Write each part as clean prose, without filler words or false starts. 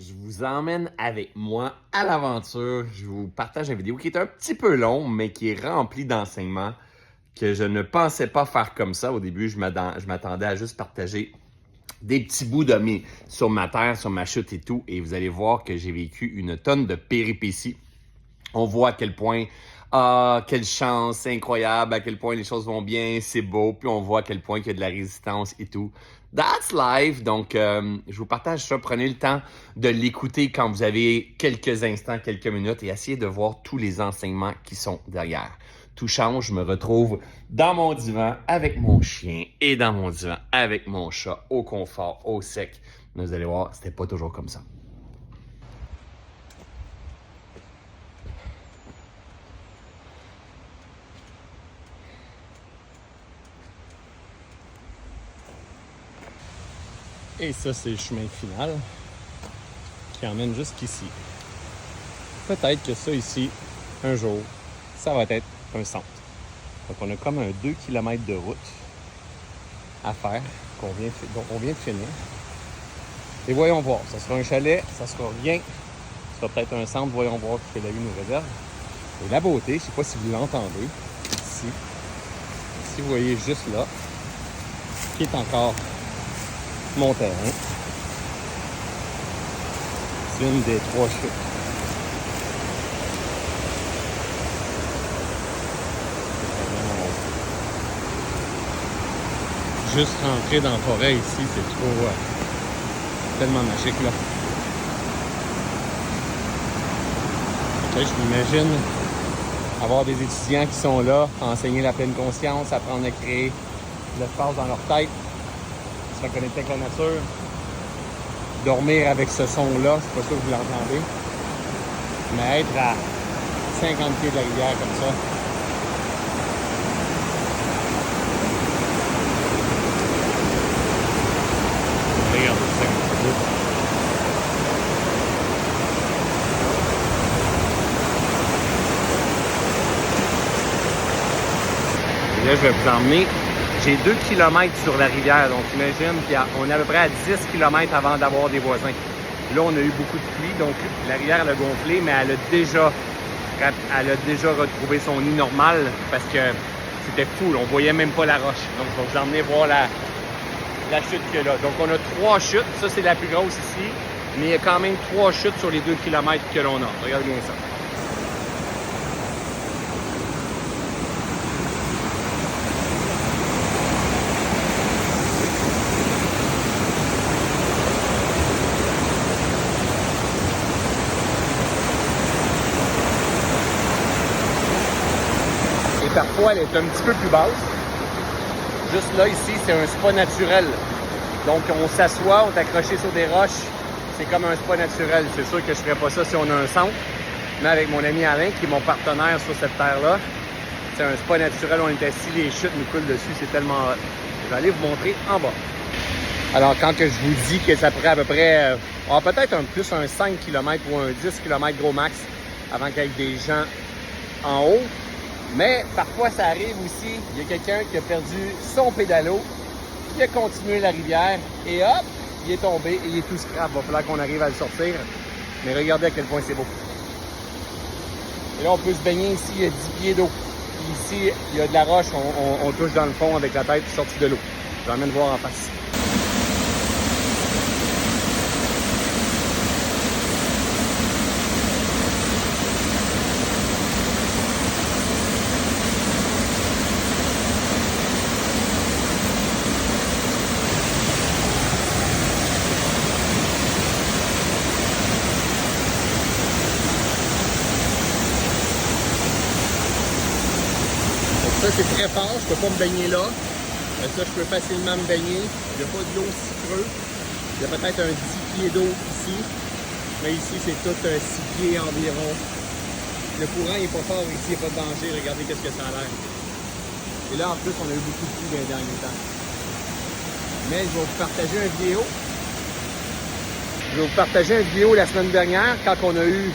je vous emmène avec moi à l'aventure. Je vous partage une vidéo qui est un petit peu longue, mais qui est remplie d'enseignements que je ne pensais pas faire comme ça. Au début, je m'attendais à juste partager des petits bouts sur ma terre, sur ma chute et tout. Et vous allez voir que j'ai vécu une tonne de péripéties. On voit à quel point, quelle chance, c'est incroyable, à quel point les choses vont bien, c'est beau. Puis on voit à quel point il y a de la résistance et tout. That's life. Donc, je vous partage ça. Prenez le temps de l'écouter quand vous avez quelques instants, quelques minutes et essayez de voir tous les enseignements qui sont derrière. Tout change, je me retrouve dans mon divan avec mon chien et dans mon divan avec mon chat, au confort, au sec. Mais vous allez voir, c'était pas toujours comme ça. Et ça, c'est le chemin final qui emmène jusqu'ici. Peut-être que ça ici, un jour, ça va être un centre. Donc on a comme un 2 km de route à faire, dont on vient de finir. Et voyons voir, ça sera un chalet, ça sera rien. Ça sera peut-être un centre, voyons voir ce que la vie nous réserve. Et la beauté, je ne sais pas si vous l'entendez, ici. Si vous voyez juste là, qui est encore mon terrain. C'est une des 3 chutes. Juste rentrer dans la forêt ici, c'est trop tellement magique là. Okay, je m'imagine avoir des étudiants qui sont là, enseigner la pleine conscience, apprendre à créer de l'espace dans leur tête, se reconnecter avec la nature, dormir avec ce son-là, c'est pas sûr que vous l'entendez, mais être à 50 pieds de la rivière comme ça, regardez ça comme ça. Et là, je vais vous emmener. J'ai 2 km sur la rivière, donc imagine qu'on est à peu près à 10 km avant d'avoir des voisins. Là, on a eu beaucoup de pluie, donc la rivière elle a gonflé, mais elle a déjà retrouvé son nid normal parce que c'était fou, on voyait même pas la roche. Donc, je vais vous emmener voir la chute qu'il y a là. Donc, on a 3 chutes, ça c'est la plus grosse ici, mais il y a quand même 3 chutes sur les 2 km que l'on a. Regardez bien ça. Parfois, elle est un petit peu plus basse. Juste là, ici, c'est un spa naturel. Donc, on s'assoit, on est accroché sur des roches. C'est comme un spa naturel. C'est sûr que je ne ferais pas ça si on a un centre. Mais avec mon ami Alain, qui est mon partenaire sur cette terre-là, c'est un spa naturel. On est assis, les chutes nous coulent dessus. C'est tellement hot. Je vais aller vous montrer en bas. Alors, quand que je vous dis que ça prend à peu près, peut-être un 5 km ou un 10 km gros max avant qu'il y ait des gens en haut. Mais parfois, ça arrive aussi, il y a quelqu'un qui a perdu son pédalo, qui a continué la rivière, et hop, il est tombé et il est tout scrap. Il va falloir qu'on arrive à le sortir. Mais regardez à quel point c'est beau. Et là, on peut se baigner ici, il y a 10 pieds d'eau. Puis ici, il y a de la roche, on touche dans le fond avec la tête sortie de l'eau. Je vais emmène voir en face. Ça, c'est très fort, je peux pas me baigner là. Ça, je peux facilement me baigner. Il n'y a pas de l'eau si creux. Il y a peut-être un 10 pieds d'eau ici. Mais ici, c'est tout 6 pieds environ. Le courant n'est pas fort ici, il n'y a pas de danger. Regardez qu'est-ce que ça a l'air. Et là, en plus, on a eu beaucoup de pluie dans les derniers temps. Mais je vais vous partager une vidéo. Je vais vous partager une vidéo la semaine dernière quand on a eu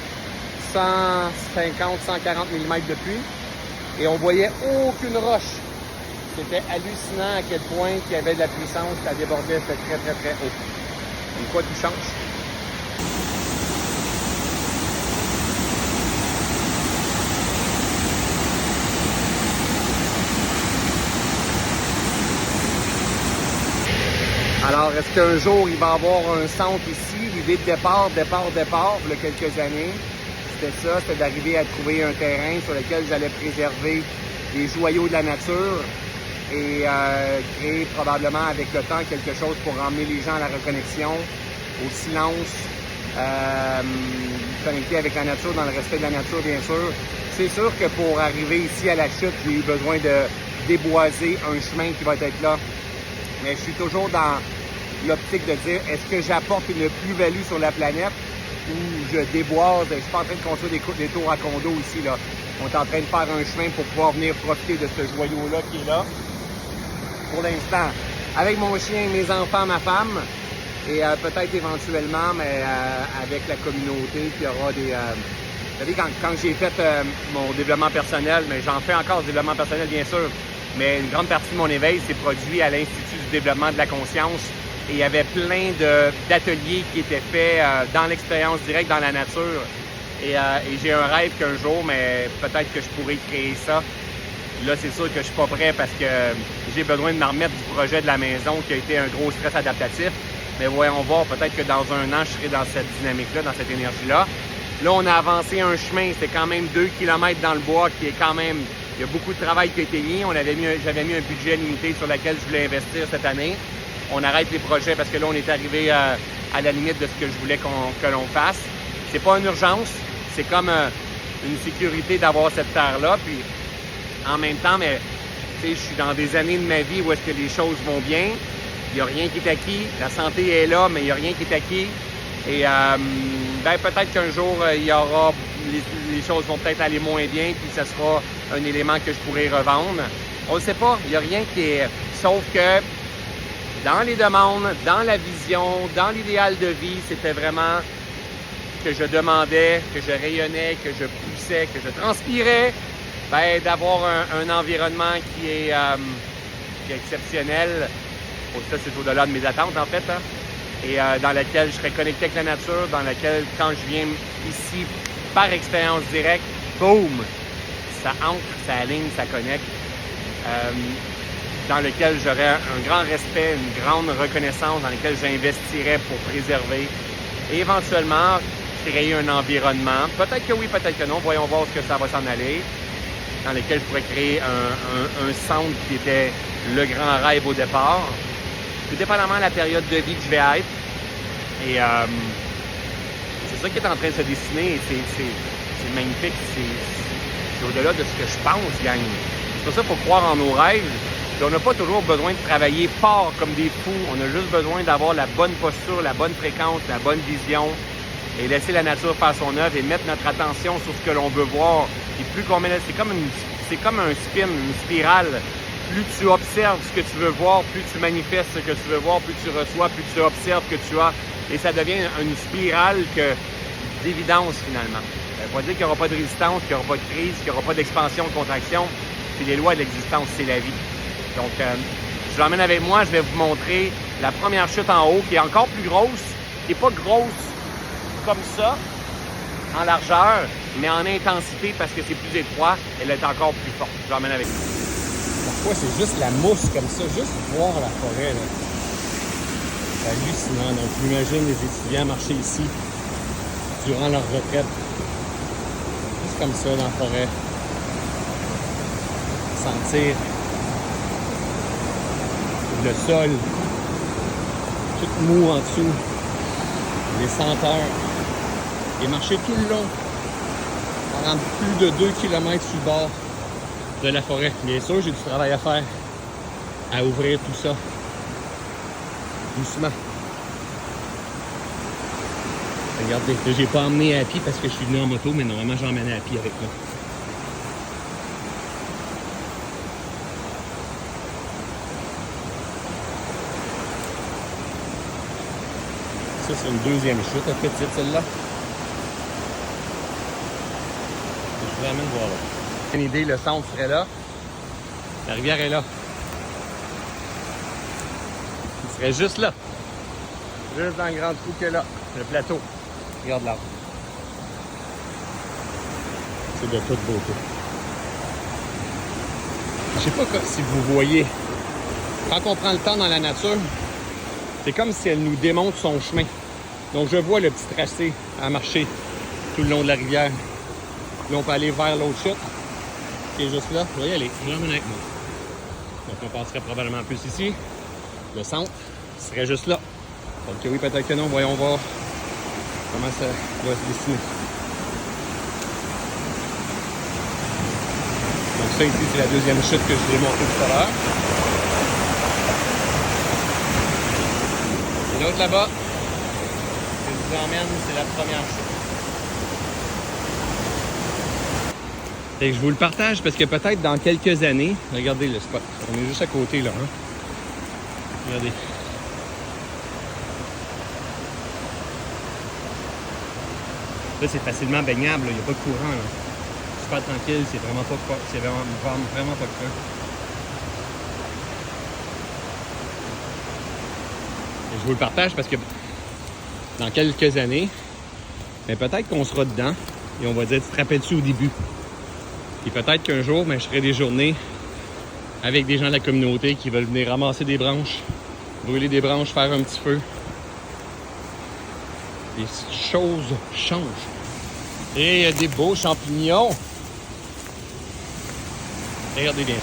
150-140 mm de pluie. Et on voyait aucune roche. C'était hallucinant à quel point il y avait de la puissance, ça débordait, c'était très, très, très haut. Une fois, tout change. est-ce qu'un jour, il va y avoir un centre ici? L'idée de départ, il y a quelques années, c'était ça, c'était d'arriver à trouver un terrain sur lequel j'allais préserver les joyaux de la nature et créer probablement avec le temps quelque chose pour emmener les gens à la reconnexion, au silence, connecter avec la nature, dans le respect de la nature, bien sûr. C'est sûr que pour arriver ici à la chute, j'ai eu besoin de déboiser un chemin qui va être là. Mais je suis toujours dans l'optique de dire, est-ce que j'apporte une plus-value sur la planète ou je déboise? Je suis pas en train de construire des tours à condo ici, là. On est en train de faire un chemin pour pouvoir venir profiter de ce joyau-là qui est là. Pour l'instant, avec mon chien, mes enfants, ma femme, et peut-être éventuellement, mais avec la communauté, qui aura des... vous savez, quand j'ai fait mon développement personnel, mais j'en fais encore du développement personnel, bien sûr, mais une grande partie de mon éveil s'est produit à l'Institut du développement de la conscience. Et il y avait plein d'ateliers qui étaient faits dans l'expérience directe, dans la nature. Et j'ai un rêve qu'un jour, mais peut-être que je pourrais créer ça. Là, c'est sûr que je suis pas prêt parce que j'ai besoin de me remettre du projet de la maison qui a été un gros stress adaptatif. Mais voyons voir, peut-être que dans un an, je serai dans cette dynamique-là, dans cette énergie-là. Là, on a avancé un chemin, c'est quand même 2 km dans le bois qui est quand même... Il y a beaucoup de travail qui a été mis. J'avais mis un budget limité sur lequel je voulais investir cette année. On arrête les projets parce que là, on est arrivé à la limite de ce que je voulais que l'on fasse. C'est pas une urgence, c'est comme une sécurité d'avoir cette terre-là. Puis, en même temps, mais tu sais, je suis dans des années de ma vie où est-ce que les choses vont bien. Il n'y a rien qui est acquis. La santé est là, mais il n'y a rien qui est acquis. Et peut-être qu'un jour, il y aura... Les choses vont peut-être aller moins bien, puis ça sera un élément que je pourrai revendre. On ne sait pas, il n'y a rien qui est... Sauf que dans les demandes, dans la vision, dans l'idéal de vie, c'était vraiment que je demandais, que je rayonnais, que je poussais, que je transpirais, d'avoir un environnement qui est exceptionnel. Ça, c'est au-delà de mes attentes, en fait, hein? Et dans laquelle je serais connecté avec la nature, dans laquelle, quand je viens ici, par expérience directe, boum, ça ancre, ça aligne, ça connecte, dans lequel j'aurais un grand respect, une grande reconnaissance, dans lequel j'investirais pour préserver et éventuellement créer un environnement, peut-être que oui, peut-être que non, voyons voir où ça va s'en aller, dans lequel je pourrais créer un centre qui était le grand rêve au départ, tout dépendamment de la période de vie que je vais être. Et c'est ça qui est en train de se dessiner et c'est magnifique. C'est au-delà de ce que je pense, gang. C'est pour ça qu'il faut croire en nos rêves. Et on n'a pas toujours besoin de travailler fort comme des fous. On a juste besoin d'avoir la bonne posture, la bonne fréquence, la bonne vision et laisser la nature faire son œuvre et mettre notre attention sur ce que l'on veut voir. Et plus qu'on met, c'est comme un spin, une spirale. Plus tu observes ce que tu veux voir, plus tu manifestes ce que tu veux voir, plus tu reçois, plus tu observes ce que tu as. Et ça devient une spirale d'évidence, finalement. Ça ne veut pas dire qu'il n'y aura pas de résistance, qu'il n'y aura pas de crise, qu'il n'y aura pas d'expansion, de contraction. C'est les lois de l'existence, c'est la vie. Donc, je l'emmène avec moi. Je vais vous montrer la première chute en haut, qui est encore plus grosse, qui n'est pas grosse comme ça, en largeur, mais en intensité, parce que c'est plus étroit, elle est encore plus forte. Je l'emmène avec moi. Parfois, c'est juste la mousse comme ça, juste voir la forêt, là. C'est hallucinant. Donc, j'imagine les étudiants marcher ici durant leur retraite. Juste comme ça, dans la forêt. Sentir le sol, tout mou en dessous, les senteurs, et marcher tout le long, pendant plus de 2 km sur le bord de la forêt. Bien sûr, j'ai du travail à faire, à ouvrir tout ça, doucement. Regardez, j'ai pas emmené à pied parce que je suis venu en moto, mais normalement j'emmène à pied avec moi. Ça, c'est une deuxième chute, elle fait petite celle-là. Je vous ramène voir là. Une idée, le centre serait là. La rivière est là. Il serait juste là. Juste dans le grand trou qu'il y a là. Le plateau. Regarde l'arbre. C'est de toute beauté. Je sais pas si vous voyez. Quand on prend le temps dans la nature, C'est comme si elle nous démontre son chemin. Donc je vois le petit tracé à marcher tout le long de la rivière. Là, on peut aller vers l'autre chute, qui est juste là. Vous voyez, aller. Je l'emmène avec moi. Donc on passerait probablement plus ici. Le centre serait juste là. Donc oui, peut-être que non. Voyons voir comment ça va se dessiner. Donc ça ici, c'est la deuxième chute que je vous ai montré tout à l'heure. Et l'autre là-bas, que je vous emmène, c'est la première chute. Et je vous le partage parce que peut-être dans quelques années, regardez le spot, on est juste à côté là. Hein? Regardez. Là, c'est facilement baignable, il n'y a pas de courant. Là. Super tranquille, c'est vraiment pas creux. Et je vous le partage parce que dans quelques années, mais peut-être qu'on sera dedans et on va dire, tu te rappelles-tu au début? Et peut-être qu'un jour, je ferai des journées avec des gens de la communauté qui veulent venir ramasser des branches, brûler des branches, faire un petit feu. Les choses changent. Et il y a des beaux champignons. Regardez bien ça.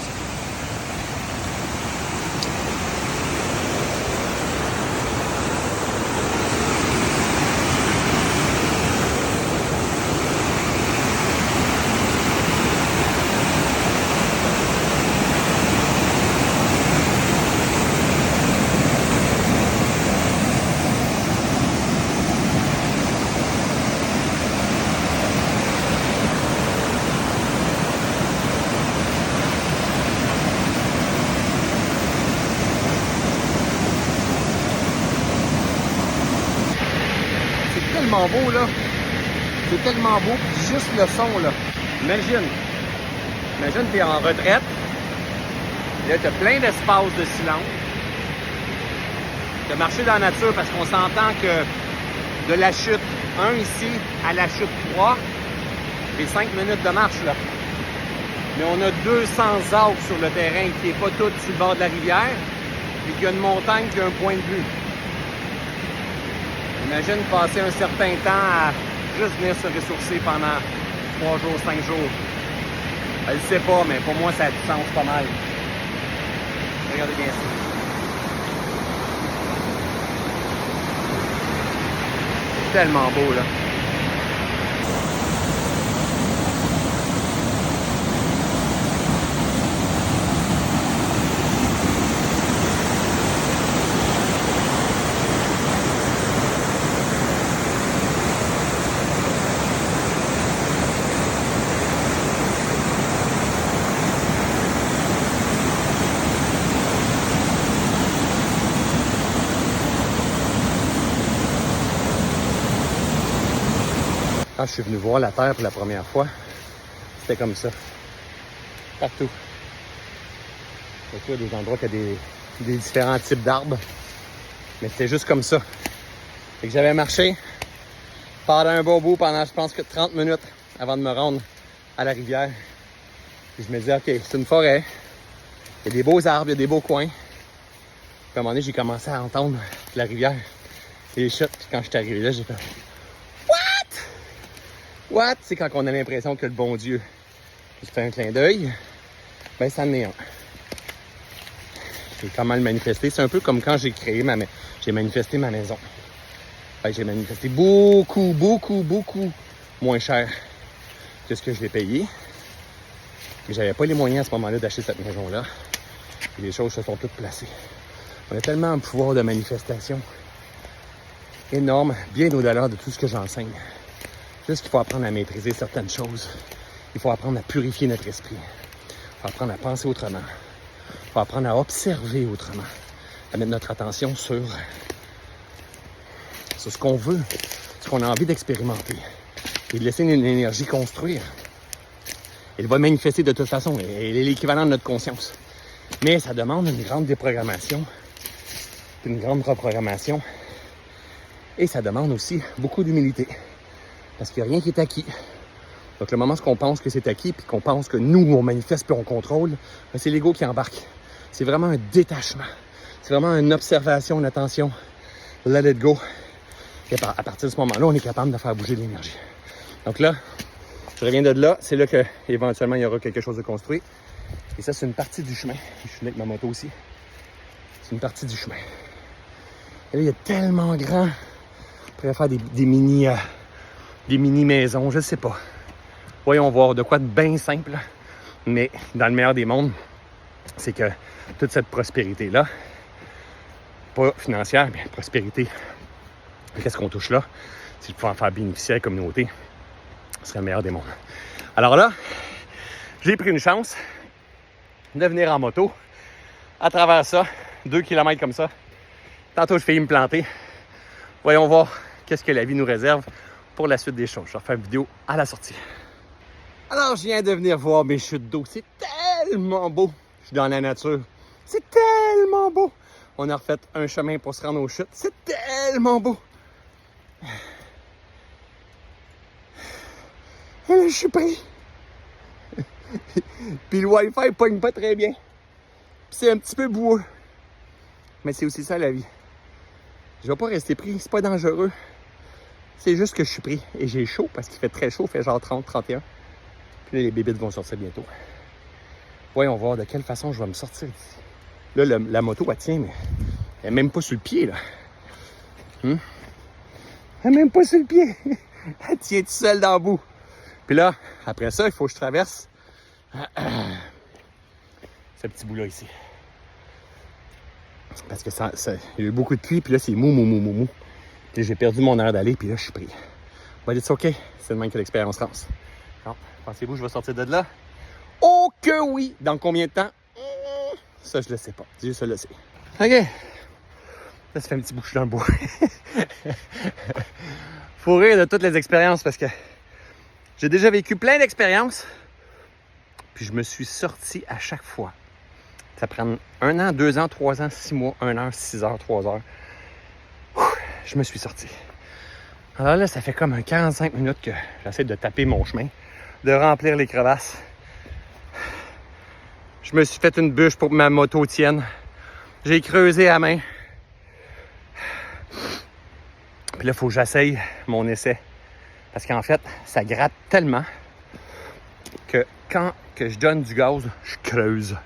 Tellement beau là, c'est tellement beau, juste le son là, imagine t'es en retraite, là t'as plein d'espace de silence, t'as marché dans la nature parce qu'on s'entend que de la chute 1 ici à la chute 3, c'est 5 minutes de marche là, mais on a 200 arbres sur le terrain qui n'est pas tout sur le bord de la rivière, et qu'il y a une montagne qui a un point de vue. Imagine passer un certain temps à juste venir se ressourcer pendant 3 jours, 5 jours. Elle ne sait pas, mais pour moi, ça a du sens pas mal. Regardez bien ça. C'est tellement beau, là. Quand je suis venu voir la Terre pour la première fois, c'était comme ça. Partout. Il y a des endroits qui ont des différents types d'arbres. Mais c'était juste comme ça. Fait que j'avais marché pendant un bon bout, pendant je pense que 30 minutes avant de me rendre à la rivière. Puis je me disais, OK, c'est une forêt. Il y a des beaux arbres, il y a des beaux coins. Puis à un moment donné, j'ai commencé à entendre la rivière, les chutes. Puis quand je suis arrivé là, j'ai fait What? C'est quand on a l'impression que le bon Dieu se fait un clin d'œil, ben ça en est un. Et comment le manifester? C'est un peu comme quand j'ai manifesté ma maison. Ben, j'ai manifesté beaucoup moins cher que ce que je l'ai payé. Mais j'avais pas les moyens à ce moment-là d'acheter cette maison-là. Et les choses se sont toutes placées. On a tellement un pouvoir de manifestation énorme, bien au-delà de tout ce que j'enseigne. Juste qu'il faut apprendre à maîtriser certaines choses. Il faut apprendre à purifier notre esprit. Il faut apprendre à penser autrement. Il faut apprendre à observer autrement. À mettre notre attention sur ce qu'on veut, ce qu'on a envie d'expérimenter. Et de laisser une énergie construire. Elle va manifester de toute façon. Elle est l'équivalent de notre conscience. Mais ça demande une grande déprogrammation, une grande reprogrammation. Et ça demande aussi beaucoup d'humilité. Parce qu'il n'y a rien qui est acquis. Donc le moment où on pense que c'est acquis, puis qu'on pense que nous, on manifeste puis on contrôle, ben, c'est l'ego qui embarque. C'est vraiment un détachement. C'est vraiment une observation, une attention let it go. Et à partir de ce moment-là, on est capable de faire bouger de l'énergie. Donc là, je reviens de là. C'est là qu'éventuellement, il y aura quelque chose de construit. Et ça, c'est une partie du chemin. Je suis venu avec ma moto aussi. C'est une partie du chemin. Et là, il y a tellement grand. On pourrait faire des mini maisons, je sais pas. Voyons voir, de quoi de bien simple. Mais dans le meilleur des mondes, c'est que toute cette prospérité-là, pas financière, mais prospérité, qu'est-ce qu'on touche là? Si je pouvais en faire bénéficier à la communauté, ce serait le meilleur des mondes. Alors là, j'ai pris une chance de venir en moto à travers ça, 2 km comme ça. Tantôt, je faillis me planter. Voyons voir qu'est-ce que la vie nous réserve pour la suite des choses. Je vais refaire une vidéo à la sortie. Alors, je viens de venir voir mes chutes d'eau. C'est tellement beau. Je suis dans la nature. C'est tellement beau. On a refait un chemin pour se rendre aux chutes. C'est tellement beau. Et là, je suis pris. Puis le Wi-Fi pogne pas très bien. Puis c'est un petit peu boueux. Mais c'est aussi ça la vie. Je vais pas rester pris, c'est pas dangereux. C'est juste que je suis pris. Et j'ai chaud parce qu'il fait très chaud, il fait genre 30, 31. Puis là, les bébites vont sortir bientôt. Voyons voir de quelle façon je vais me sortir d'ici. Là, la moto, elle tient, mais elle est même pas sur le pied, là. Elle est même pas sur le pied. Elle tient toute seule dans le bout. Puis là, après ça, il faut que je traverse ce petit bout-là ici. Parce que il y a eu beaucoup de pluie, puis là, c'est mou. Puis là, j'ai perdu mon heure d'aller, puis là, je suis pris. But it's OK. C'est le même que l'expérience rance. Alors, pensez-vous que je vais sortir de là? Oh que oui! Dans combien de temps? Ça, je le sais pas. Dieu seul le sait. OK. Là, ça fait un petit bout que je suis dans le bois. Faut rire de toutes les expériences parce que j'ai déjà vécu plein d'expériences. Puis je me suis sorti à chaque fois. Ça prend 1 an, 2 ans, 3 ans, 6 mois, 1 heure, 6 heures, 3 heures. Je me suis sorti. Alors là, ça fait comme un 45 minutes que j'essaie de taper mon chemin, de remplir les crevasses. Je me suis fait une bûche pour que ma moto tienne. J'ai creusé à main. Puis là, il faut que j'essaye mon essai. Parce qu'en fait, ça gratte tellement que quand que je donne du gaz, je creuse.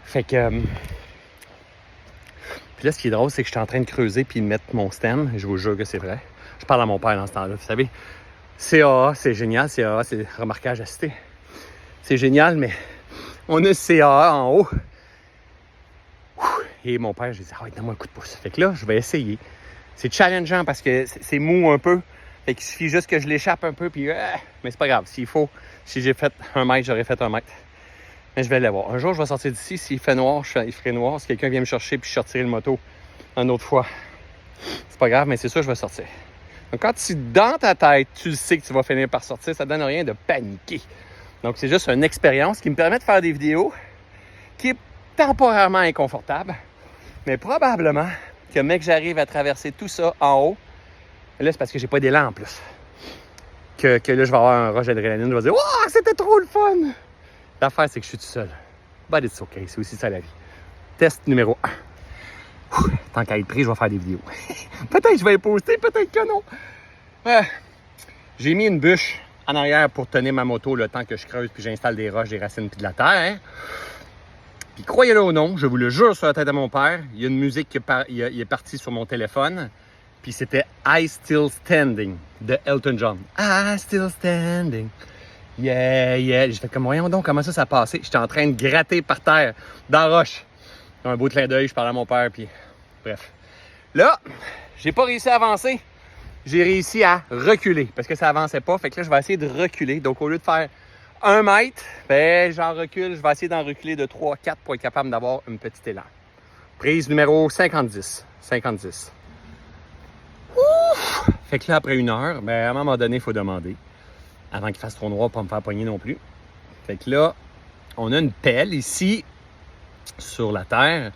Fait que... Puis là, ce qui est drôle, c'est que je suis en train de creuser puis de mettre mon stem. Je vous jure que c'est vrai. Je parle à mon père dans ce temps-là. Vous savez, CAA, c'est génial. CAA, c'est remarquage assisté. C'est génial, mais on a CAA en haut. Et mon père, j'ai dit, ah, donne-moi un coup de pouce. Fait que là, je vais essayer. C'est challengeant parce que c'est mou un peu. Fait qu'il suffit juste que je l'échappe un peu. Puis, mais c'est pas grave. S'il faut, si j'ai fait 1 mètre, j'aurais fait 1 mètre. Mais je vais l'avoir. Un jour, je vais sortir d'ici. S'il fait noir, il ferait noir. Si quelqu'un vient me chercher puis je sortirai le moto une autre fois, c'est pas grave, mais c'est sûr, je vais sortir. Donc, quand dans ta tête, tu sais que tu vas finir par sortir, ça donne rien de paniquer. Donc, c'est juste une expérience qui me permet de faire des vidéos qui est temporairement inconfortable, mais probablement que mec, j'arrive à traverser tout ça en haut. Là, c'est parce que j'ai pas d'élan en plus. Que là, je vais avoir un rush d'adrénaline. Je vais dire, oh, c'était trop le fun! L'affaire, c'est que je suis tout seul. But it's OK. C'est aussi ça la vie. Test numéro 1. Tant qu'à être pris, je vais faire des vidéos. Peut-être que je vais les poster, peut-être que non. J'ai mis une bûche en arrière pour tenir ma moto le temps que je creuse puis j'installe des roches, des racines puis de la terre. Hein? Puis croyez-le ou non, je vous le jure sur la tête de mon père, il y a une musique qui est partie sur mon téléphone. Puis c'était I Still Standing de Elton John. I Still Standing. Yeah. J'ai fait comme, voyons donc, comment ça a passé? J'étais en train de gratter par terre, dans la roche. Un beau clin d'œil, je parlais à mon père, puis bref. Là, j'ai pas réussi à avancer. J'ai réussi à reculer, parce que ça avançait pas. Fait que là, je vais essayer de reculer. Donc, au lieu de faire 1 mètre, ben, j'en recule. Je vais essayer d'en reculer de 3-4 pour être capable d'avoir un petit élan. Prise numéro 50-10. 50-10. Ouf! Fait que là, après 1 heure, ben, à un moment donné, il faut demander. Avant qu'il fasse trop noir pour me faire pogner non plus. Fait que là, on a une pelle ici, sur la terre.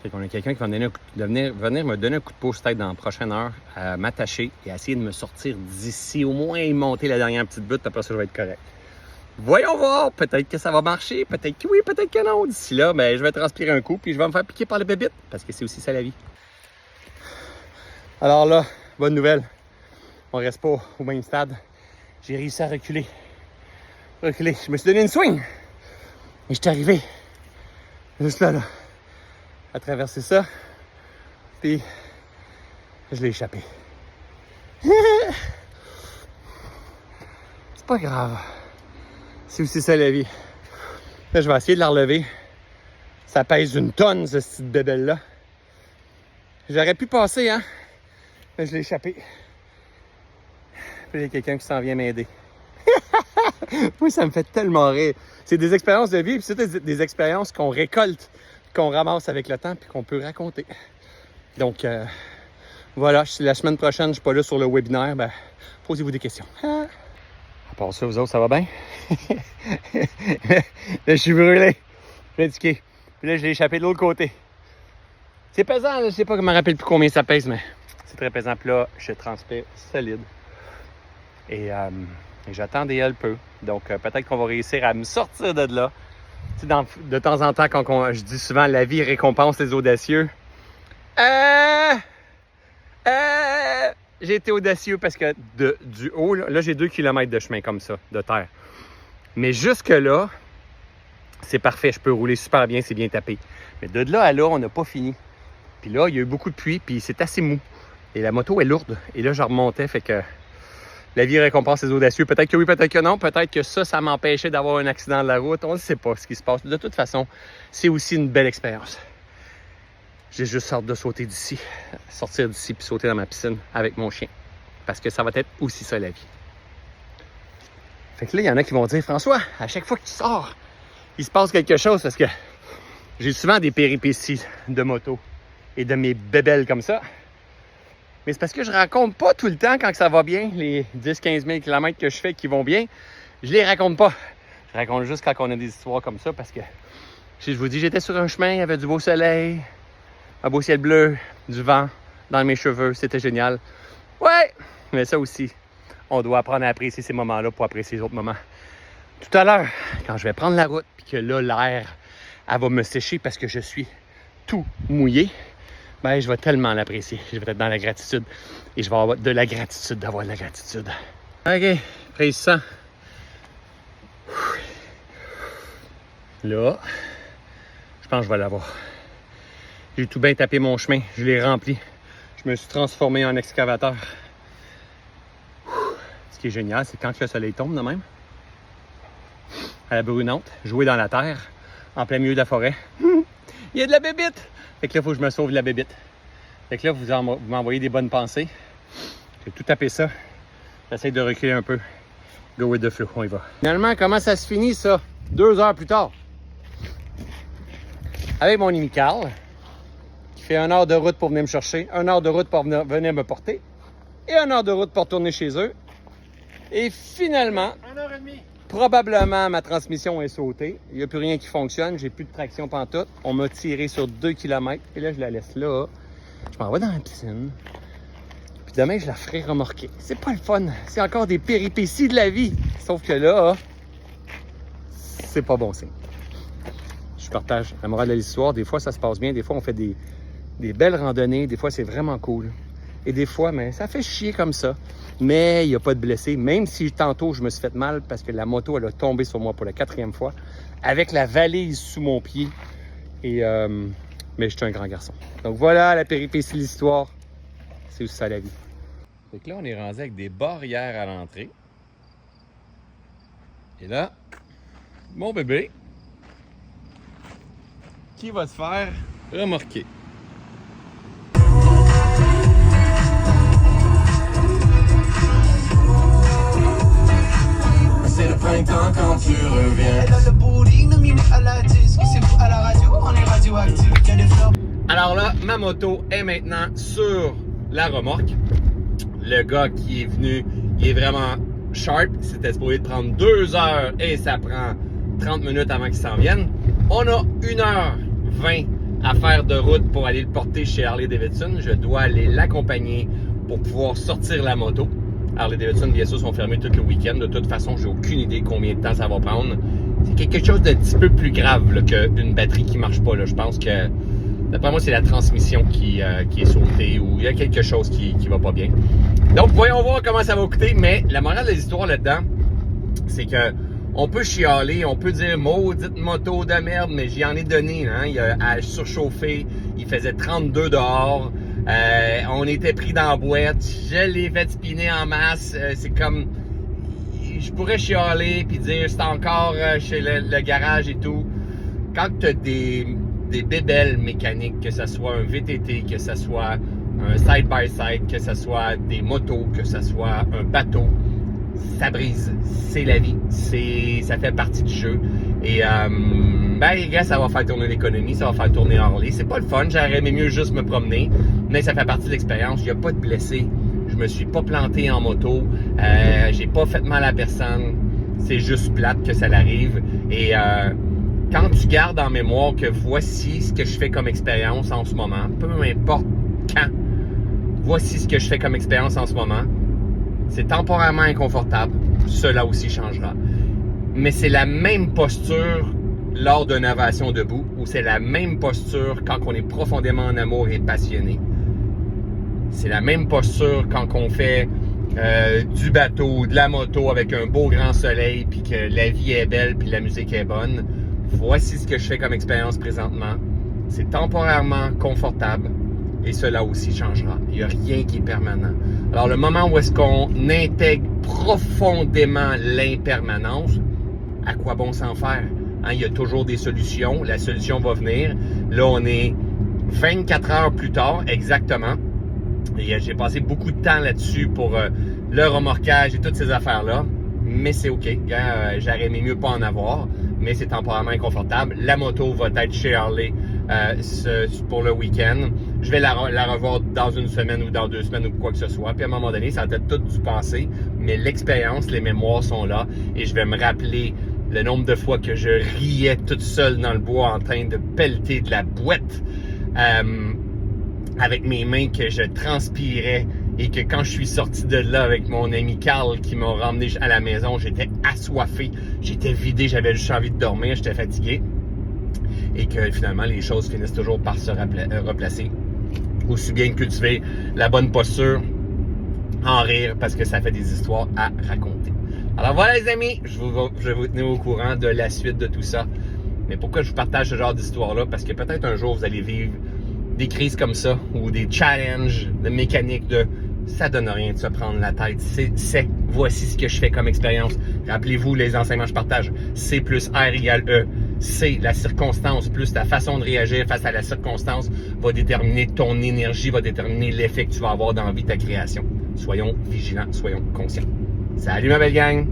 Fait qu'on a quelqu'un qui va venir me donner un coup de pouce peut-être dans la prochaine heure, à m'attacher et à essayer de me sortir d'ici, au moins monter la dernière petite butte, après ça, je vais être correct. Voyons voir, peut-être que ça va marcher, peut-être que oui, peut-être que non. D'ici là, ben, je vais transpirer un coup, puis je vais me faire piquer par le bébite, parce que c'est aussi ça la vie. Alors là, bonne nouvelle. On reste pas au même stade. J'ai réussi à reculer. Reculer. Je me suis donné une swing. Et je suis arrivé. Juste là, à traverser ça. Puis, je l'ai échappé. C'est pas grave. C'est aussi ça la vie. Là, je vais essayer de la relever. Ça pèse une tonne, ce petite bébelle-là. J'aurais pu passer, hein? Mais je l'ai échappé. Puis il y a quelqu'un qui s'en vient m'aider. Oui, ça me fait tellement rire. C'est des expériences de vie, puis c'est des expériences qu'on récolte, qu'on ramasse avec le temps, puis qu'on peut raconter. Donc, voilà, la semaine prochaine, je ne suis pas là sur le webinaire. Ben, posez-vous des questions. À part ça, vous autres, ça va bien? Là, je suis brûlé. Je suis fatigué. Puis là, je l'ai échappé de l'autre côté. C'est pesant, là, je sais pas, je me rappelle plus combien ça pèse, mais c'est très pesant. Puis là, je transpire solide. Et j'attends des peu. Donc, peut-être qu'on va réussir à me sortir de là. Tu sais, de temps en temps, quand je dis souvent, la vie récompense les audacieux. J'ai été audacieux parce que du haut, là j'ai 2 km de chemin comme ça, de terre. Mais jusque-là, c'est parfait. Je peux rouler super bien, c'est bien tapé. Mais de là à là, on n'a pas fini. Puis là, il y a eu beaucoup de pluie, puis c'est assez mou. Et la moto est lourde. Et là, je remontais, fait que la vie récompense les audacieux. Peut-être que oui, peut-être que non. Peut-être que ça m'empêchait d'avoir un accident de la route. On ne sait pas ce qui se passe. De toute façon, c'est aussi une belle expérience. J'ai juste hâte de sauter d'ici, sortir d'ici puis sauter dans ma piscine avec mon chien. Parce que ça va être aussi ça la vie. Fait que là, il y en a qui vont dire, François, à chaque fois que tu sors, il se passe quelque chose parce que j'ai souvent des péripéties de moto et de mes bébelles comme ça. Mais c'est parce que je raconte pas tout le temps quand ça va bien, les 10-15 000 km que je fais qui vont bien, je les raconte pas. Je raconte juste quand on a des histoires comme ça parce que, si je vous dis, j'étais sur un chemin, il y avait du beau soleil, un beau ciel bleu, du vent dans mes cheveux, c'était génial. Ouais, mais ça aussi, on doit apprendre à apprécier ces moments-là pour apprécier les autres moments. Tout à l'heure, quand je vais prendre la route, puis que là, l'air, elle va me sécher parce que je suis tout mouillé, ben, je vais tellement l'apprécier. Je vais être dans la gratitude. Et je vais avoir de la gratitude d'avoir de la gratitude. OK, précisant. Là, je pense que je vais l'avoir. J'ai tout bien tapé mon chemin. Je l'ai rempli. Je me suis transformé en excavateur. Ce qui est génial, c'est quand le soleil tombe de même, à la brunante, jouer dans la terre, en plein milieu de la forêt. Il y a de la bébite! Fait que là, il faut que je me sauve de la bébite. Fait que là, vous m'envoyez des bonnes pensées. J'ai tout tapé ça. J'essaie de reculer un peu. Go with the flow, on y va. Finalement, comment ça se finit, ça? 2 heures plus tard. Avec mon ami Carl, qui fait 1 heure de route pour venir me chercher, 1 heure de route pour venir me porter, et 1 heure de route pour retourner chez eux. Et finalement, 1h30. Probablement, ma transmission est sautée. Il n'y a plus rien qui fonctionne. J'ai plus de traction pantoute. On m'a tiré sur 2 km. Et là, je la laisse là. Je m'en vais dans la piscine. Puis demain, je la ferai remorquer. C'est pas le fun. C'est encore des péripéties de la vie. Sauf que là, c'est pas bon signe. Je partage la morale de l'histoire. Des fois, ça se passe bien. Des fois, on fait des belles randonnées. Des fois, c'est vraiment cool. Et des fois, mais ça fait chier comme ça. Mais il n'y a pas de blessés. Même si tantôt, je me suis fait mal parce que la moto, elle a tombé sur moi pour la 4e fois. Avec la valise sous mon pied. Et, mais je suis un grand garçon. Donc voilà la péripétie de l'histoire. C'est aussi ça la vie. Fait que là, on est rendu avec des barrières à l'entrée. Et là, mon bébé qui va se faire remorquer. C'est le printemps quand tu reviens. Elle a le bowling, nominé à la disque. C'est vous à la radio, on est radioactif. Il y a des fleurs. Alors là, ma moto est maintenant sur la remorque. Le gars qui est venu, il est vraiment sharp. C'était supposé de prendre 2 heures et ça prend 30 minutes avant qu'il s'en vienne. On a 1h20 à faire de route pour aller le porter chez Harley-Davidson. Je dois aller l'accompagner pour pouvoir sortir la moto. Harley-Davidson, bien sûr, sont fermés tout le week-end. De toute façon, j'ai aucune idée combien de temps ça va prendre. C'est quelque chose d'un petit peu plus grave qu'une batterie qui marche pas. Là. Je pense que D'après moi, c'est la transmission qui est sautée ou il y a quelque chose qui va pas bien. Donc, voyons voir comment ça va coûter. Mais la morale de l'histoire là-dedans, c'est que on peut chialer, on peut dire maudite moto de merde, mais j'y en ai donné. Hein? Il a surchauffé, il faisait 32 dehors. On était pris dans la boîte. Je l'ai fait spinner en masse. C'est comme... Je pourrais chialer puis dire c'est encore chez le garage et tout. Quand tu as des bébelles mécaniques, que ce soit un VTT, que ce soit un side-by-side, que ce soit des motos, que ce soit un bateau, ça brise. C'est la vie. Ça fait partie du jeu. Et les gars, ça va faire tourner l'économie, ça va faire tourner Harley. C'est pas le fun, j'aurais aimé mieux juste me promener, mais ça fait partie de l'expérience. Il n'y a pas de blessés. Je me suis pas planté en moto. J'ai pas fait mal à personne. C'est juste plate que ça l'arrive. Et quand tu gardes en mémoire que voici ce que je fais comme expérience en ce moment, peu importe quand, voici ce que je fais comme expérience en ce moment, c'est temporairement inconfortable. Cela aussi changera. Mais c'est la même posture lors d'une ovation debout ou c'est la même posture quand on est profondément en amour et passionné. C'est la même posture quand on fait du bateau, de la moto avec un beau grand soleil puis que la vie est belle puis la musique est bonne. Voici ce que je fais comme expérience présentement. C'est temporairement confortable et cela aussi changera. Il n'y a rien qui est permanent. Alors, le moment où est-ce qu'on intègre profondément l'impermanence, à quoi bon s'en faire? Hein, il y a toujours des solutions. La solution va venir. Là, on est 24 heures plus tard, exactement. Et j'ai passé beaucoup de temps là-dessus pour le remorquage et toutes ces affaires-là. Mais c'est OK. J'aurais aimé mieux pas en avoir. Mais c'est temporairement inconfortable. La moto va être chez Harley pour le week-end. Je vais la revoir dans une semaine ou dans 2 semaines ou quoi que ce soit. Puis à un moment donné, ça va être tout du passé. Mais l'expérience, les mémoires sont là. Et je vais me rappeler le nombre de fois que je riais toute seule dans le bois en train de pelleter de la boîte avec mes mains, que je transpirais. Et que quand je suis sorti de là avec mon ami Carl qui m'a ramené à la maison, j'étais assoiffé, j'étais vidé, j'avais juste envie de dormir, j'étais fatigué. Et que finalement, les choses finissent toujours par se replacer. Aussi bien cultiver la bonne posture, en rire, parce que ça fait des histoires à raconter. Alors voilà les amis, je vais vous tenir au courant de la suite de tout ça. Mais pourquoi je vous partage ce genre d'histoire-là? Parce que peut-être un jour, vous allez vivre des crises comme ça, ou des challenges de mécanique de ça donne rien de se prendre la tête. Voici ce que je fais comme expérience. Rappelez-vous les enseignements que je partage. C plus R égale E. C, la circonstance plus ta façon de réagir face à la circonstance va déterminer ton énergie, va déterminer l'effet que tu vas avoir dans la vie de ta création. Soyons vigilants, soyons conscients. Salut ma belle gang!